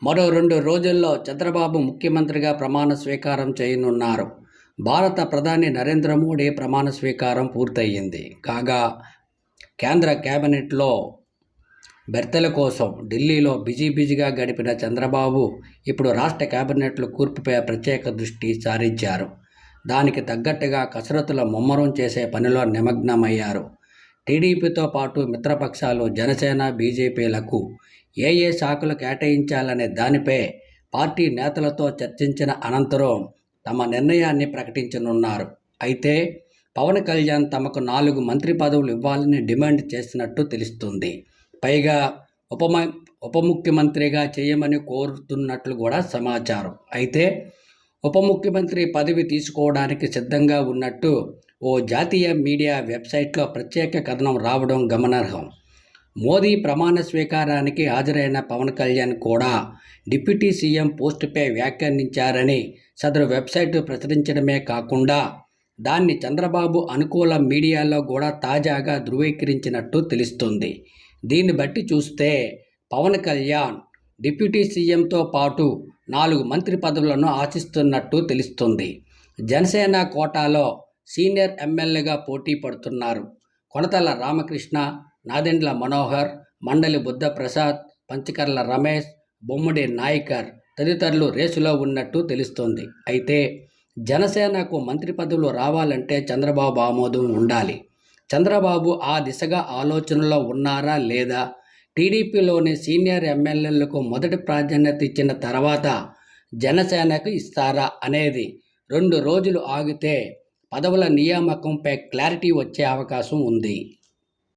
మరో 2 రోజుల్లో చంద్రబాబు ముఖ్యమంత్రిగా ప్రమాణ స్వీకారం చేయనున్నారు. భారత ప్రధాని నరేంద్ర మోడీ ప్రమాణ స్వీకారం పూర్తయింది. కాగా కేంద్ర కేబినెట్లో బెర్తల కోసం ఢిల్లీలో బిజీగా గడిపిన చంద్రబాబు ఇప్పుడు రాష్ట్ర కేబినెట్లో కూర్పుపై ప్రత్యేక దృష్టి సారించారు. దానికి తగ్గట్టుగా కసరత్తుల ముమ్మరం చేసే పనిలో నిమగ్నమయ్యారు. టీడీపీతో పాటు మిత్రపక్షాలు జనసేన, బీజేపీలకు ఏ శాఖలు కేటాయించాలనే దానిపై పార్టీ నేతలతో చర్చించిన అనంతరం తమ నిర్ణయాన్ని ప్రకటించనున్నారు. అయితే పవన్ కళ్యాణ్ తమకు 4 మంత్రి పదవులు ఇవ్వాలని డిమాండ్ చేసినట్టు తెలుస్తుంది. పైగా ఉప ముఖ్యమంత్రిగా చేయమని కోరుతున్నట్లు కూడా సమాచారం. అయితే ఉప ముఖ్యమంత్రి పదవి తీసుకోవడానికి సిద్ధంగా ఉన్నట్టు ఓ జాతీయ మీడియా వెబ్సైట్లో ప్రత్యేక కథనం రావడం గమనార్హం. మోదీ ప్రమాణ స్వీకారానికి హాజరైన పవన్ కళ్యాణ్ కూడా డిప్యూటీ సీఎం పోస్టుపై వ్యాఖ్యానించారని సదరు వెబ్సైట్ ప్రచురించడమే కాకుండా దాన్ని చంద్రబాబు అనుకూల మీడియాలో కూడా తాజాగా ధృవీకరించినట్టు తెలుస్తుంది. దీన్ని బట్టి చూస్తే పవన్ కళ్యాణ్ డిప్యూటీ సీఎంతో పాటు 4 మంత్రి పదవులను ఆశిస్తున్నట్టు తెలుస్తుంది. జనసేన కోటాలో సీనియర్ ఎమ్మెల్యేగా పోటీ పడుతున్నారు. కొనతల రామకృష్ణ, నాదెండ్ల మనోహర్, మండలి బుద్ధప్రసాద్, పంచకర్ల రమేష్, బొమ్మడి నాయకర్ తదితరులు రేసులో ఉన్నట్టు తెలుస్తోంది. అయితే జనసేనకు మంత్రి పదవులు రావాలంటే చంద్రబాబు ఆమోదం ఉండాలి. చంద్రబాబు ఆ దిశగా ఆలోచనలో ఉన్నారా లేదా? టీడీపీలోని సీనియర్ ఎమ్మెల్యేలకు మొదటి ప్రాధాన్యత ఇచ్చిన తర్వాత జనసేనకు ఇస్తారా అనేది 2 రోజులు ఆగితే పదవుల నియామకంపై క్లారిటీ వచ్చే అవకాశం ఉంది.